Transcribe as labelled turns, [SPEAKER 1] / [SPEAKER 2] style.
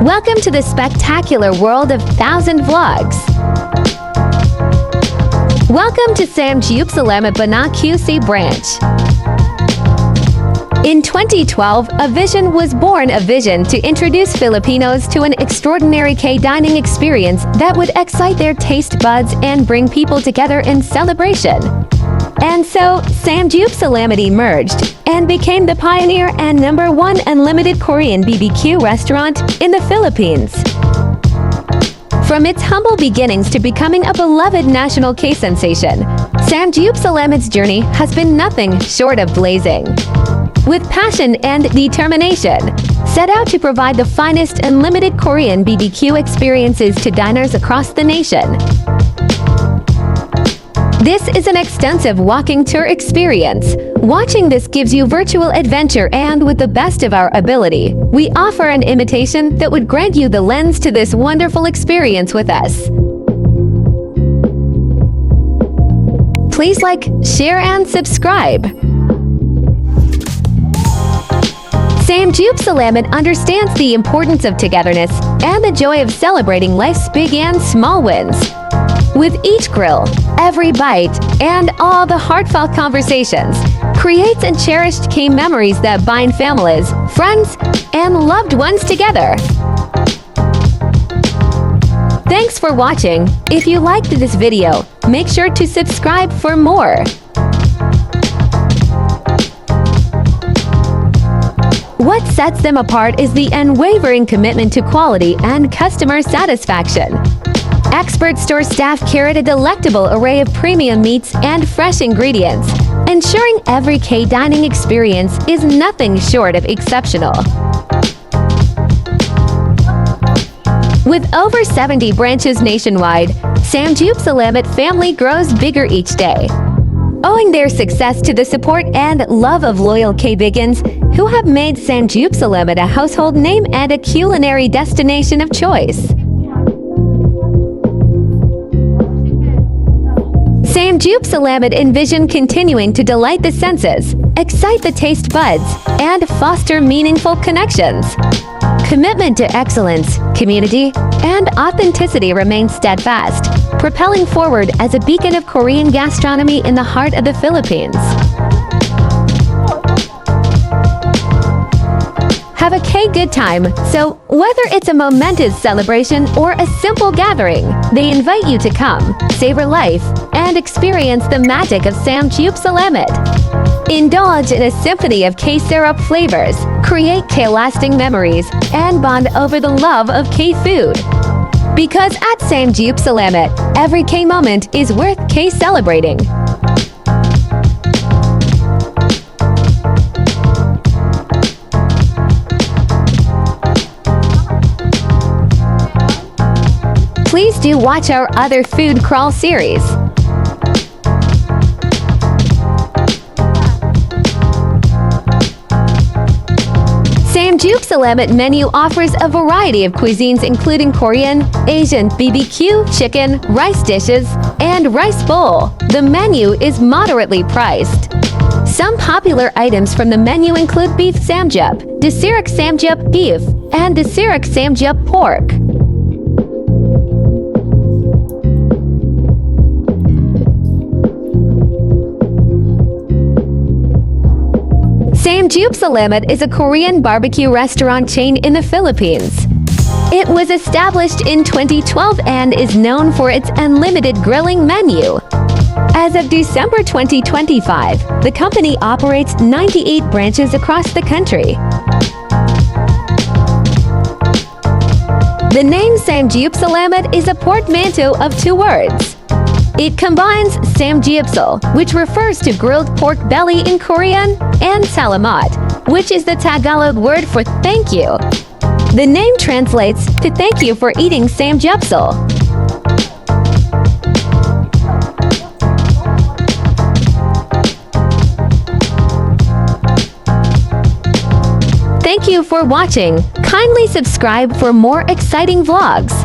[SPEAKER 1] Welcome to the spectacular world of 1,000 vlogs. Welcome to Samgyupsalamat QC branch. In 2012, a vision was born, a vision to introduce Filipinos to an extraordinary K-dining experience that would excite their taste buds and bring people together in celebration. And so, Samgyupsalamat emerged and became the pioneer and #1 unlimited Korean BBQ restaurant in the Philippines. From its humble beginnings to becoming a beloved national K sensation, Samgyupsalamat's journey has been nothing short of blazing. With passion and determination, set out to provide the finest unlimited Korean BBQ experiences to diners across the nation. This is an extensive walking tour experience. Watching this gives you virtual adventure, and with the best of our ability, we offer an imitation that would grant you the lens to this wonderful experience with us. Please like, share, and subscribe. Samgyupsalamat understands the importance of togetherness and the joy of celebrating life's big and small wins. With each grill, every bite, and all the heartfelt conversations, creates and cherished key memories that bind families, friends, and loved ones together. Thanks for watching. If you liked this video, make sure to subscribe for more. What sets them apart is the unwavering commitment to quality and customer satisfaction. Expert store staff curate a delectable array of premium meats and fresh ingredients, ensuring every K-dining experience is nothing short of exceptional. With over 70 branches nationwide, Samgyupsalamat family grows bigger each day, owing their success to the support and love of loyal K-bigans who have made Samgyupsalamat a household name and a culinary destination of choice. Samgyupsalamat envision continuing to delight the senses, excite the taste buds, and foster meaningful connections. Commitment to excellence, community, and authenticity remains steadfast, propelling forward as a beacon of Korean gastronomy in the heart of the Philippines. Have a K-good time, so whether it's a momentous celebration or a simple gathering, they invite you to come, savor life, and experience the magic of Samgyupsalamat. Indulge in a symphony of K-syrup flavors, create K-lasting memories, and bond over the love of K-food. Because at Samgyupsalamat, every K-moment is worth K-celebrating. Please do watch our other food crawl series. Samgyupsalamat menu offers a variety of cuisines including Korean, Asian, BBQ, chicken, rice dishes, and rice bowl. The menu is moderately priced. Some popular items from the menu include beef samgyup, desirak samgyup beef, and desirak samgyup pork. Samgyupsalamat is a Korean barbecue restaurant chain in the Philippines. It was established in 2012 and is known for its unlimited grilling menu. As of December 2025, the company operates 98 branches across the country. The name Samgyupsalamat is a portmanteau of two words. It combines samgyupsal, which refers to grilled pork belly in Korean, and salamat, which is the Tagalog word for thank you. The name translates to thank you for eating samgyupsal. Thank you for watching. Kindly subscribe for more exciting vlogs.